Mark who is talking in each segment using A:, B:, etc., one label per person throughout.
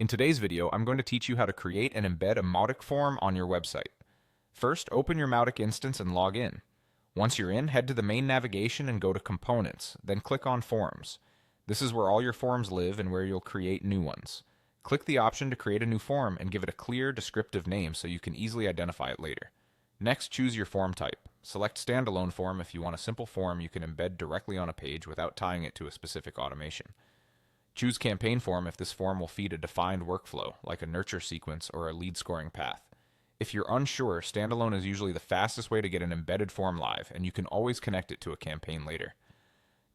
A: In today's video, I'm going to teach you how to create and embed a Mautic form on your website. First, open your Mautic instance and log in. Once you're in, head to the main navigation and go to Components, then click on Forms. This is where all your forms live and where you'll create new ones. Click the option to create a new form and give it a clear, descriptive name so you can easily identify it later. Next, choose your form type. Select Standalone Form if you want a simple form you can embed directly on a page without tying it to a specific automation. Choose Campaign Form if this form will feed a defined workflow, like a nurture sequence or a lead scoring path. If you're unsure, Standalone is usually the fastest way to get an embedded form live, and you can always connect it to a campaign later.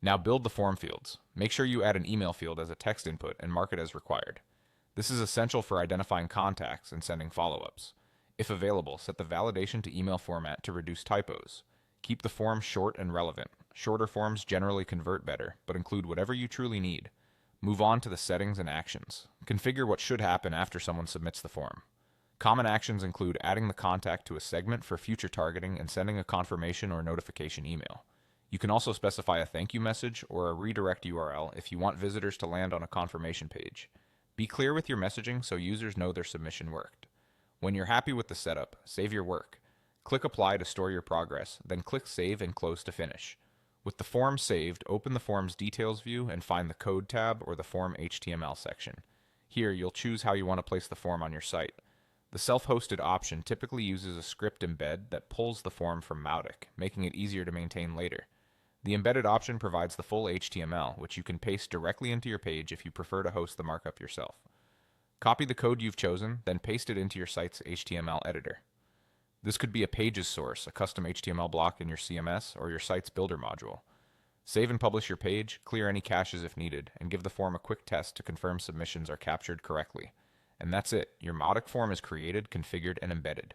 A: Now build the form fields. Make sure you add an email field as a text input and mark it as required. This is essential for identifying contacts and sending follow-ups. If available, set the validation to email format to reduce typos. Keep the form short and relevant. Shorter forms generally convert better, but include whatever you truly need. Move on to the settings and actions. Configure what should happen after someone submits the form. Common actions include adding the contact to a segment for future targeting and sending a confirmation or notification email. You can also specify a thank you message or a redirect URL if you want visitors to land on a confirmation page. Be clear with your messaging so users know their submission worked. When you're happy with the setup, save your work. Click Apply to store your progress, then click Save and Close to finish. With the form saved, open the form's details view and find the Code tab or the form HTML section. Here, you'll choose how you want to place the form on your site. The self-hosted option typically uses a script embed that pulls the form from Mautic, making it easier to maintain later. The embedded option provides the full HTML, which you can paste directly into your page if you prefer to host the markup yourself. Copy the code you've chosen, then paste it into your site's HTML editor. This could be a pages source, a custom HTML block in your CMS, or your site's builder module. Save and publish your page, clear any caches if needed, and give the form a quick test to confirm submissions are captured correctly. And that's it. Your Mautic form is created, configured, and embedded.